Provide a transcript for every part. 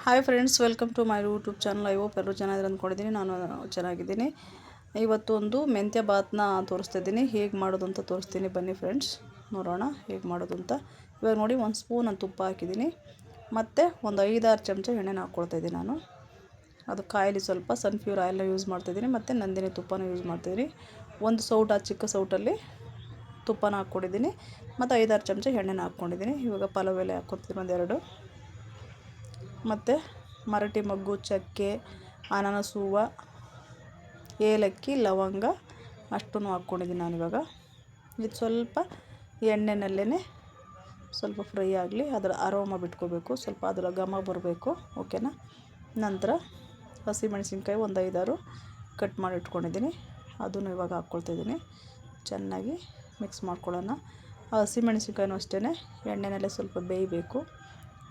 Hi friends, welcome to my YouTube channel. I hope ಎಲ್ಲರೂ ಚೆನ್ನಾಗಿದ್ದಾರೆ ಅಂದ್ಕೊಂಡಿದ್ದೀನಿ. ನಾನು ಚೆನ್ನಾಗಿದ್ದೀನಿ. ಇವತ್ತು ಒಂದು ಮೆಂತ್ಯ ಬಾತ್ನ ತೋರಿಸ್ತಾ ಇದ್ದೀನಿ. ಹೇಗೆ ಮಾಡೋದು ಅಂತ ತೋರಿಸ್ತೀನಿ. ಬನ್ನಿ ಫ್ರೆಂಡ್ಸ್, ನೋಡೋಣ ಹೇಗೆ ಮಾಡೋದು ಅಂತ. ಇವಾಗ ನೋಡಿ, 1 ಸ್ಪೂನ್ ತುಪ್ಪ ಹಾಕಿದ್ದೀನಿ. ಮತ್ತು ಒಂದು 5-6 ಚಮಚ ಎಣ್ಣೆನ ಹಾಕ್ಕೊಳ್ತಾ ಇದ್ದೀನಿ. ನಾನು ಅದು ಕಾಯಲ್ಲಿ ಸ್ವಲ್ಪ ಸನ್ಫ್ಯೂರ್ ಆಯಿಲ್ನ ಯೂಸ್ ಮಾಡ್ತಾಯಿದ್ದೀನಿ. ಮತ್ತು ನಂದಿನಿ ತುಪ್ಪನ ಯೂಸ್ ಮಾಡ್ತಾಯಿದ್ದೀನಿ. ಒಂದು ಸೌಟ, ಚಿಕ್ಕ ಸೌಟಲ್ಲಿ ತುಪ್ಪನ ಹಾಕ್ಕೊಂಡಿದ್ದೀನಿ. ಮತ್ತು 5-6 ಚಮಚ ಎಣ್ಣೆನ ಹಾಕ್ಕೊಂಡಿದ್ದೀನಿ. ಇವಾಗ ಪಲಾವ್ ಎಲೆ ಹಾಕ್ಕೊತೀನಿ, ಒಂದೆರಡು. ಮತ್ತು ಮರಾಠಿ ಮೊಗ್ಗು, ಚಕ್ಕೆ, ಅನಾನಸ್ ಹೂವು, ಏಲಕ್ಕಿ, ಲವಂಗ ಅಷ್ಟನ್ನು ಹಾಕ್ಕೊಂಡಿದ್ದೀನಿ ನಾನಿವಾಗ. ಇದು ಸ್ವಲ್ಪ ಎಣ್ಣೆನಲ್ಲೇ ಸ್ವಲ್ಪ ಫ್ರೈ ಆಗಲಿ, ಅದರ ಅರೋಮ ಬಿಟ್ಕೋಬೇಕು, ಸ್ವಲ್ಪ ಅದರ ಘಮ ಬರಬೇಕು. ಓಕೆನಾ. ನಂತರ ಹಸಿಮೆಣಸಿನ್ಕಾಯಿ ಒಂದು 5-6 ಕಟ್ ಮಾಡಿ ಇಟ್ಕೊಂಡಿದ್ದೀನಿ. ಅದನ್ನು ಇವಾಗ ಹಾಕ್ಕೊಳ್ತಾಯಿದ್ದೀನಿ. ಚೆನ್ನಾಗಿ ಮಿಕ್ಸ್ ಮಾಡ್ಕೊಳ್ಳೋಣ. ಆ ಹಸಿಮೆಣಸಿನ್ಕಾಯಿನೂ ಅಷ್ಟೇ ಎಣ್ಣೆನಲ್ಲೇ ಸ್ವಲ್ಪ ಬೇಯಬೇಕು.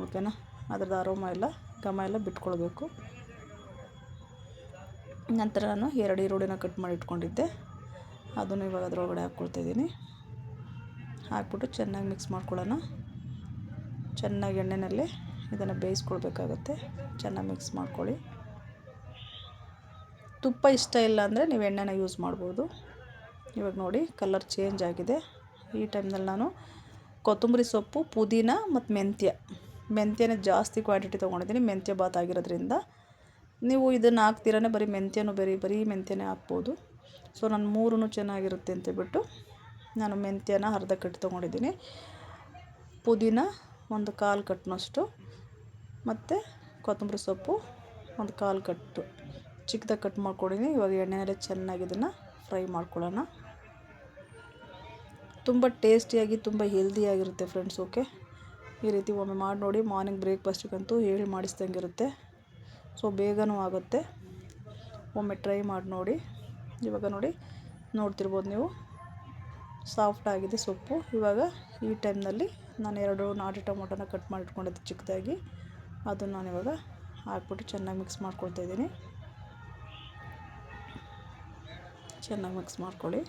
ಓಕೆನಾ. ಅದರದ್ದು ಅರೋಮ ಎಲ್ಲ, ಘಮ ಎಲ್ಲ ಬಿಟ್ಕೊಳ್ಬೇಕು. ನಂತರ ನಾನು 2 ಈರುಳ್ಳಿನ ಕಟ್ ಮಾಡಿ ಇಟ್ಕೊಂಡಿದ್ದೆ, ಅದನ್ನು ಇವಾಗ ಅದರೊಳಗಡೆ ಹಾಕ್ಕೊಳ್ತಾಯಿದ್ದೀನಿ. ಹಾಕ್ಬಿಟ್ಟು ಚೆನ್ನಾಗಿ ಮಿಕ್ಸ್ ಮಾಡ್ಕೊಳ್ಳೋಣ. ಚೆನ್ನಾಗಿ ಎಣ್ಣೆನಲ್ಲೇ ಇದನ್ನು ಬೇಯಿಸ್ಕೊಳ್ಬೇಕಾಗತ್ತೆ. ಚೆನ್ನಾಗಿ ಮಿಕ್ಸ್ ಮಾಡ್ಕೊಳ್ಳಿ. ತುಪ್ಪ ಇಷ್ಟ ಇಲ್ಲ ಅಂದರೆ ನೀವು ಎಣ್ಣೆನ ಯೂಸ್ ಮಾಡ್ಬೋದು. ಇವಾಗ ನೋಡಿ, ಕಲರ್ ಚೇಂಜ್ ಆಗಿದೆ. ಈ ಟೈಮ್ನಲ್ಲಿ ನಾನು ಕೊತ್ತಂಬರಿ ಸೊಪ್ಪು, ಪುದೀನ ಮತ್ತು ಮೆಂತ್ಯನೇ ಜಾಸ್ತಿ ಕ್ವಾಂಟಿಟಿ ತೊಗೊಂಡಿದ್ದೀನಿ. ಮೆಂತ್ಯ ಬಾತ್ ಆಗಿರೋದ್ರಿಂದ ನೀವು ಇದನ್ನು ಹಾಕ್ತಿರೇ ಬರೀ ಮೆಂತ್ಯನೂ ಬರೀ ಮೆಂತ್ಯನೇ ಹಾಕ್ಬೋದು. ಸೊ ನಾನು 3 ಚೆನ್ನಾಗಿರುತ್ತೆ ಅಂತೇಳ್ಬಿಟ್ಟು ನಾನು ಮೆಂತ್ಯನ ಅರ್ಧ ಕಟ್ಟು ತೊಗೊಂಡಿದ್ದೀನಿ. ಪುದೀನ ಒಂದು 1/4 ಕಟ್ನಷ್ಟು, ಮತ್ತು ಕೊತ್ತಂಬರಿ ಸೊಪ್ಪು ಒಂದು 1/4 ಕಟ್ಟು ಚಿಕ್ಕದಾಗಿ ಕಟ್ ಮಾಡ್ಕೊಂಡಿದ್ದೀನಿ. ಇವಾಗ ಎಣ್ಣೆನಲ್ಲೇ ಚೆನ್ನಾಗಿ ಇದನ್ನು ಫ್ರೈ ಮಾಡ್ಕೊಳ್ಳೋಣ. ತುಂಬ ಟೇಸ್ಟಿಯಾಗಿ, ತುಂಬ ಹೆಲ್ದಿಯಾಗಿರುತ್ತೆ ಫ್ರೆಂಡ್ಸ್. ಓಕೆ, ಈ ರೀತಿ ಒಮ್ಮೆ ಮಾಡಿ ನೋಡಿ. ಮಾರ್ನಿಂಗ್ ಬ್ರೇಕ್ಫಾಸ್ಟಿಗಂತೂ ಹೇಳಿ ಮಾಡಿಸ್ದಂಗಿರುತ್ತೆ. ಸೊ ಬೇಗನೂ ಆಗುತ್ತೆ. ಒಮ್ಮೆ ಟ್ರೈ ಮಾಡಿ ನೋಡಿ. ಇವಾಗ ನೋಡಿ, ನೋಡ್ತಿರ್ಬೋದು ನೀವು, ಸಾಫ್ಟ್ ಆಗಿದೆ ಸೊಪ್ಪು. ಇವಾಗ ಈ ಟೈಮ್ನಲ್ಲಿ ನಾನು 2 ನಾಟಿ ಟೊಮೊಟೊನ ಕಟ್ ಮಾಡಿ ಇಟ್ಕೊಂಡಿದ್ದೆ ಚಿಕ್ಕದಾಗಿ, ಅದನ್ನು ನಾನಿವಾಗ ಹಾಕ್ಬಿಟ್ಟು ಚೆನ್ನಾಗಿ ಮಿಕ್ಸ್ ಮಾಡ್ಕೊಳ್ತಾಯಿದ್ದೀನಿ. ಚೆನ್ನಾಗಿ ಮಿಕ್ಸ್ ಮಾಡ್ಕೊಳ್ಳಿ.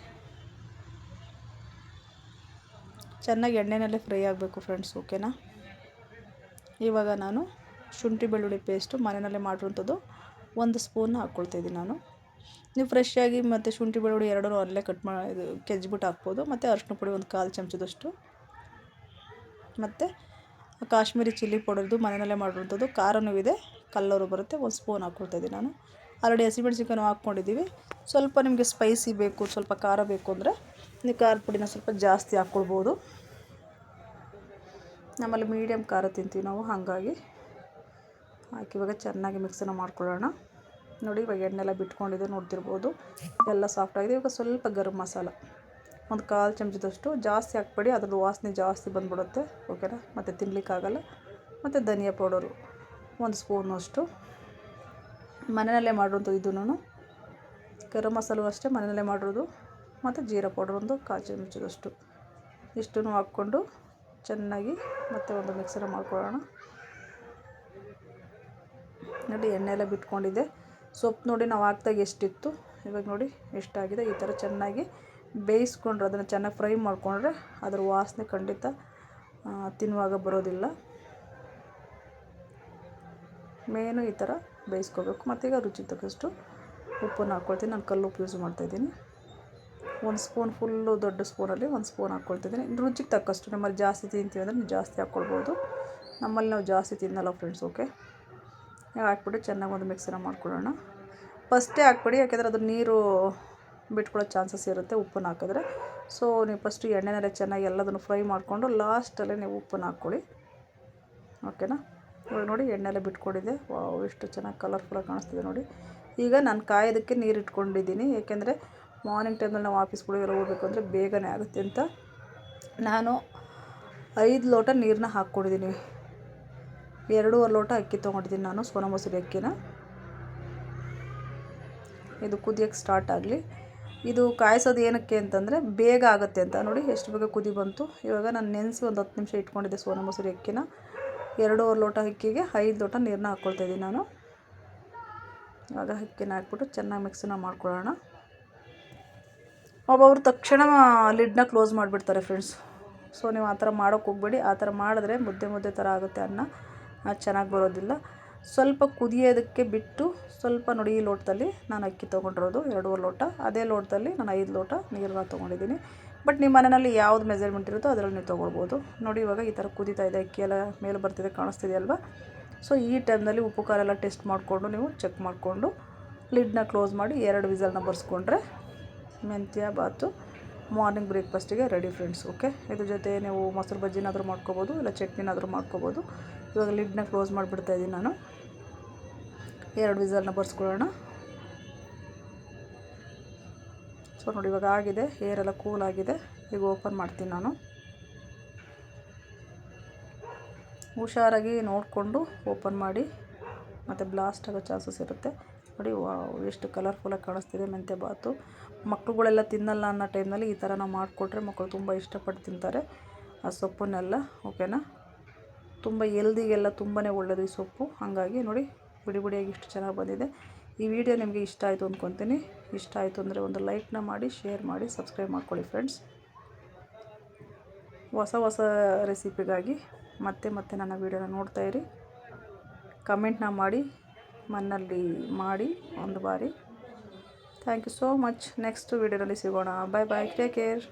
ಚೆನ್ನಾಗಿ ಎಣ್ಣೆನಲ್ಲೇ ಫ್ರೈ ಆಗಬೇಕು ಫ್ರೆಂಡ್ಸ್. ಓಕೆನಾ. ಇವಾಗ ನಾನು ಶುಂಠಿ ಬೆಳ್ಳುಳ್ಳಿ ಪೇಸ್ಟು ಮನೆಯಲ್ಲೇ ಮಾಡಿರುವಂಥದ್ದು 1 ಸ್ಪೂನ್ ಹಾಕ್ಕೊಳ್ತಾಯಿದ್ದೀನಿ ನಾನು. ನೀವು ಫ್ರೆಶ್ಶಾಗಿ ಮತ್ತು ಶುಂಠಿ ಬೆಳ್ಳುಳ್ಳಿ 2 ಅಲ್ಲೇ ಕಟ್ ಮಾಡಿ ಕೆಜ್ಜಿಬಿಟ್ಟು ಹಾಕ್ಬೋದು. ಮತ್ತು ಅರಿಶಿನ ಪುಡಿ ಒಂದು 1/4 ಚಮಚದಷ್ಟು, ಮತ್ತು ಕಾಶ್ಮೀರಿ ಚಿಲ್ಲಿ ಪೌಡರ್ದು ಮನೆಯಲ್ಲೇ ಮಾಡಿರುವಂಥದ್ದು, ಖಾರನೂ ಇದೆ, ಕಲ್ಲರು ಬರುತ್ತೆ, 1 ಸ್ಪೂನ್ ಹಾಕ್ಕೊಳ್ತಾಯಿದ್ದೀನಿ ನಾನು. ಆಲ್ರೆಡಿ ಹಸಿಮೆಣ್ಸಿನ್ಕಾಯಿ ಹಾಕ್ಕೊಂಡಿದ್ದೀವಿ. ಸ್ವಲ್ಪ ನಿಮಗೆ ಸ್ಪೈಸಿ ಬೇಕು, ಸ್ವಲ್ಪ ಖಾರ ಬೇಕು ಅಂದರೆ ನೀವು ಖಾರದ ಪುಡಿನ ಸ್ವಲ್ಪ ಜಾಸ್ತಿ ಹಾಕ್ಕೊಳ್ಬೋದು. ನಮ್ಮಲ್ಲಿ ಮೀಡಿಯಮ್ ಖಾರ ತಿಂತೀವಿ ನಾವು, ಹಾಗಾಗಿ ಹಾಕಿ ಇವಾಗ ಚೆನ್ನಾಗಿ ಮಿಕ್ಸನ್ನು ಮಾಡ್ಕೊಳ್ಳೋಣ. ನೋಡಿ, ಇವಾಗ ಎಣ್ಣೆಲ್ಲ ಬಿಟ್ಕೊಂಡಿದೆ, ನೋಡ್ತಿರ್ಬೋದು, ಎಲ್ಲ ಸಾಫ್ಟಾಗಿದೆ. ಇವಾಗ ಸ್ವಲ್ಪ ಗರಂ ಮಸಾಲ ಒಂದು 1/4 ಚಮಚದಷ್ಟು, ಜಾಸ್ತಿ ಹಾಕ್ಬೇಡಿ, ಅದ್ರದ್ದು ವಾಸನೆ ಜಾಸ್ತಿ ಬಂದ್ಬಿಡುತ್ತೆ. ಓಕೆನಾ. ಮತ್ತು ತಿನ್ನಲಿಕ್ಕಾಗಲ್ಲ. ಮತ್ತು ಧನಿಯಾ ಪೌಡರು 1 ಸ್ಪೂನಷ್ಟು ಮನೆಯಲ್ಲೇ ಮಾಡಿರೋಂಥದ್ದು. ಇದನ್ನು ಗರಂ ಮಸಾಲೂ ಅಷ್ಟೇ ಮನೆಯಲ್ಲೇ ಮಾಡಿರೋದು. ಮತ್ತು ಜೀರಾ ಪೌಡರ್ ಒಂದು 1/4 ಚಮಚದಷ್ಟು, ಇಷ್ಟನ್ನು ಹಾಕ್ಕೊಂಡು ಚೆನ್ನಾಗಿ ಮತ್ತೆ ಒಂದು ಮಿಕ್ಸರ್ ಮಾಡ್ಕೊಳ್ಳೋಣ. ನೋಡಿ, ಎಣ್ಣೆ ಎಲ್ಲ ಬಿಟ್ಕೊಂಡಿದೆ. ಸೊಪ್ಪು ನೋಡಿ ನಾವು ಹಾಕ್ದಾಗ ಎಷ್ಟಿತ್ತು, ಇವಾಗ ನೋಡಿ ಎಷ್ಟಾಗಿದೆ. ಈ ಥರ ಚೆನ್ನಾಗಿ ಬೇಯಿಸ್ಕೊಂಡ್ರೆ, ಅದನ್ನು ಚೆನ್ನಾಗಿ ಫ್ರೈ ಮಾಡಿಕೊಂಡ್ರೆ ಅದರ ವಾಸನೆ ಖಂಡಿತ ತಿನ್ನುವಾಗ ಬರೋದಿಲ್ಲ. ಮೇನು ಈ ಥರ ಬೇಯಿಸ್ಕೋಬೇಕು. ಮತ್ತೀಗ ರುಚಿಗೆ ತಕ್ಕಷ್ಟು ಉಪ್ಪನ್ನು ಹಾಕ್ಕೊಳ್ತೀನಿ. ನಾನು ಕಲ್ಲು ಉಪ್ಪು ಯೂಸ್ ಮಾಡ್ತಾಯಿದ್ದೀನಿ. 1 ಸ್ಪೂನ್, ಫುಲ್ಲು ದೊಡ್ಡ ಸ್ಪೂನಲ್ಲಿ 1 ಸ್ಪೂನ್ ಹಾಕ್ಕೊಳ್ತಿದ್ದೀನಿ. ರುಚಿಗೆ ತಕ್ಕಷ್ಟು, ನಮ್ಮಲ್ಲಿ ಜಾಸ್ತಿ ತಿಂತೀವಿ ಅಂದರೆ ನೀವು ಜಾಸ್ತಿ ಹಾಕ್ಕೊಳ್ಬೋದು. ನಮ್ಮಲ್ಲಿ ನಾವು ಜಾಸ್ತಿ ತಿನ್ನಲ್ಲ ಫ್ರೆಂಡ್ಸ್. ಓಕೆ, ಹಾಕ್ಬಿಟ್ಟು ಚೆನ್ನಾಗಿ ಒಂದು ಮಿಕ್ಸನ್ನು ಮಾಡ್ಕೊಳ್ಳೋಣ. ಫಸ್ಟೇ ಹಾಕ್ಬಿಡಿ, ಯಾಕೆಂದರೆ ಅದು ನೀರು ಬಿಟ್ಕೊಳ್ಳೋ ಚಾನ್ಸಸ್ ಇರುತ್ತೆ ಉಪ್ಪನ್ನು ಹಾಕಿದ್ರೆ. ಸೊ ನೀವು ಫಸ್ಟು ಎಣ್ಣೆನಲ್ಲೇ ಚೆನ್ನಾಗಿ ಎಲ್ಲದನ್ನು ಫ್ರೈ ಮಾಡಿಕೊಂಡು ಲಾಸ್ಟಲ್ಲೇ ನೀವು ಉಪ್ಪನ್ನು ಹಾಕ್ಕೊಳ್ಳಿ. ಓಕೆನಾ. ಇವಾಗ ನೋಡಿ, ಎಣ್ಣೆಲ್ಲ ಬಿಟ್ಕೊಂಡಿದೆ. ವಾವ್, ಎಷ್ಟು ಚೆನ್ನಾಗಿ ಕಲರ್ಫುಲ್ಲಾಗಿ ಕಾಣಿಸ್ತಿದೆ ನೋಡಿ. ಈಗ ನಾನು ಕಾಯೋದಕ್ಕೆ ನೀರು ಇಟ್ಕೊಂಡಿದ್ದೀನಿ, ಏಕೆಂದರೆ ಮಾರ್ನಿಂಗ್ ಟೈಮಲ್ಲಿ ನಾವು ಆಫೀಸ್ಗಳಿಗೆಲ್ಲ ಹೋಗಬೇಕು ಅಂದರೆ ಬೇಗನೆ ಆಗುತ್ತೆ ಅಂತ ನಾನು 5 ಲೋಟ ನೀರನ್ನ ಹಾಕ್ಕೊಂಡಿದ್ದೀನಿ. 2.5 ಲೋಟ ಅಕ್ಕಿ ತೊಗೊಂಡಿದ್ದೀನಿ ನಾನು, ಸೋನಾ ಮಸೂರಿ ಅಕ್ಕಿನ. ಇದು ಕುದಿಯೋಕ್ಕೆ ಸ್ಟಾರ್ಟ್ ಆಗಲಿ. ಇದು ಕಾಯಿಸೋದು ಏನಕ್ಕೆ ಅಂತಂದರೆ ಬೇಗ ಆಗುತ್ತೆ ಅಂತ. ನೋಡಿ ಎಷ್ಟು ಬೇಗ ಕುದಿ ಬಂತು. ಇವಾಗ ನಾನು ನೆನೆಸಿ ಒಂದು 10 ನಿಮಿಷ ಇಟ್ಕೊಂಡಿದ್ದೆ ಸೋನಾ ಮಸೂರಿ ಅಕ್ಕಿನ. 2.5 ಲೋಟ ಅಕ್ಕಿಗೆ 5 ಲೋಟ ನೀರನ್ನ ಹಾಕ್ಕೊಳ್ತಾಯಿದ್ದೀನಿ ನಾನು. ಇವಾಗ ಅಕ್ಕಿನ ಹಾಕ್ಬಿಟ್ಟು ಚೆನ್ನಾಗಿ ಮಿಕ್ಸನ್ನ ಮಾಡ್ಕೊಳ್ಳೋಣ. ಒಬ್ಬೊಬ್ರು ತಕ್ಷಣ ಲಿಡ್ನ ಕ್ಲೋಸ್ ಮಾಡಿಬಿಡ್ತಾರೆ ಫ್ರೆಂಡ್ಸ್. ಸೊ ನೀವು ಆ ಥರ ಮಾಡೋಕ್ಕೆ ಹೋಗಬೇಡಿ. ಆ ಥರ ಮಾಡಿದ್ರೆ ಮುದ್ದೆ ಥರ ಆಗುತ್ತೆ ಅನ್ನ, ಅದು ಚೆನ್ನಾಗಿ ಬರೋದಿಲ್ಲ. ಸ್ವಲ್ಪ ಕುದಿಯೋದಕ್ಕೆ ಬಿಟ್ಟು ಸ್ವಲ್ಪ ನೋಡಿ ಈ ಲೋಟದಲ್ಲಿ ನಾನು ಅಕ್ಕಿ ತೊಗೊಂಡಿರೋದು 2 ಲೋಟ, ಅದೇ ಲೋಟದಲ್ಲಿ ನಾನು 5 ಲೋಟ ನೀರನ್ನ ತೊಗೊಂಡಿದ್ದೀನಿ. ಬಟ್ ನಿಮ್ಮ ಮನೆಯಲ್ಲಿ ಯಾವ್ದು ಮೆಜರ್ಮೆಂಟ್ ಇರುತ್ತೋ ಅದರಲ್ಲಿ ನೀವು ತೊಗೊಳ್ಬೋದು. ನೋಡಿ ಇವಾಗ ಈ ಥರ ಕುದೀತಾ ಇದೆ, ಅಕ್ಕಿ ಎಲ್ಲ ಮೇಲೆ ಬರ್ತಿದೆ, ಕಾಣಿಸ್ತಿದೆ ಅಲ್ವಾ. ಸೊ ಈ ಟೈಮ್ನಲ್ಲಿ ಉಪ್ಪು ಖಾರ ಎಲ್ಲ ಟೆಸ್ಟ್ ಮಾಡಿಕೊಂಡು ನೀವು ಚೆಕ್ ಮಾಡಿಕೊಂಡು ಲಿಡ್ನ ಕ್ಲೋಸ್ ಮಾಡಿ 2 ವಿಸಲ್ನ ಬರ್ಸ್ಕೊಂಡ್ರೆ ಮೆಂತ್ಯ ಬಾತು ಮಾರ್ನಿಂಗ್ ಬ್ರೇಕ್ಫಾಸ್ಟಿಗೆ ರೆಡಿ ಫ್ರೆಂಡ್ಸ್. ಓಕೆ, ಇದ್ರ ಜೊತೆ ನೀವು ಮೊಸರು ಬಜ್ಜಿನಾದರೂ ಮಾಡ್ಕೋಬೋದು, ಇಲ್ಲ ಚಟ್ನಿನಾದರೂ ಮಾಡ್ಕೋಬೋದು. ಇವಾಗ ಲಿಡ್ನ ಕ್ಲೋಸ್ ಮಾಡಿಬಿಡ್ತಾಯಿದ್ದೀನಿ ನಾನು. 2 ವಿಸಲ್ನ ಬರ್ಸ್ಕೊಳ್ಳೋಣ. ಸೊ ನೋಡಿ ಇವಾಗ ಆಗಿದೆ, ಏರೆಲ್ಲ ಕೂಲ್ ಆಗಿದೆ. ಈಗ ಓಪನ್ ಮಾಡ್ತೀನಿ ನಾನು. ಹುಷಾರಾಗಿ ನೋಡಿಕೊಂಡು ಓಪನ್ ಮಾಡಿ, ಮತ್ತು ಬ್ಲಾಸ್ಟ್ ಆಗೋ ಚಾನ್ಸಸ್ ಇರುತ್ತೆ. ನೋಡಿ ಎಷ್ಟು ಕಲರ್ಫುಲ್ಲಾಗಿ ಕಾಣಿಸ್ತಿದೆ ಮೆಂತ್ಯ ಬಾತು. ಮಕ್ಕಳುಗಳೆಲ್ಲ ತಿನ್ನಲ್ಲ ಅನ್ನೋ ಟೈಮ್ನಲ್ಲಿ ಈ ಥರ ನಾವು ಮಾಡಿಕೊಟ್ರೆ ಮಕ್ಕಳು ತುಂಬ ಇಷ್ಟಪಟ್ಟು ತಿಂತಾರೆ ಆ ಸೊಪ್ಪನ್ನೆಲ್ಲ. ಓಕೆನಾ, ತುಂಬ ಎಲ್ದಿಗೆಲ್ಲ ತುಂಬಾ ಒಳ್ಳೆಯದು ಈ ಸೊಪ್ಪು. ಹಾಗಾಗಿ ನೋಡಿ ಬಿಡಿ ಬಿಡಿಯಾಗಿ ಇಷ್ಟು ಚೆನ್ನಾಗಿ ಬಂದಿದೆ. ಈ ವಿಡಿಯೋ ನಿಮಗೆ ಇಷ್ಟ ಆಯಿತು ಅಂದ್ಕೊತೀನಿ. ಇಷ್ಟ ಆಯಿತು ಅಂದರೆ ಒಂದು ಲೈಕ್ನ ಮಾಡಿ, ಶೇರ್ ಮಾಡಿ, ಸಬ್ಸ್ಕ್ರೈಬ್ ಮಾಡ್ಕೊಳ್ಳಿ ಫ್ರೆಂಡ್ಸ್. ಹೊಸ ರೆಸಿಪಿಗಾಗಿ ಮತ್ತೆ ನನ್ನ ವೀಡಿಯೋನ ನೋಡ್ತಾಯಿರಿ. ಕಮೆಂಟ್ನ ಮಾಡಿ, ಮನೆಯಲ್ಲಿ ಮಾಡಿ ಒಂದು ಬಾರಿ. Thank you so much. Next ವೀಡಿಯೋದಲ್ಲಿ ಸಿಗೋಣ. Bye bye, take care.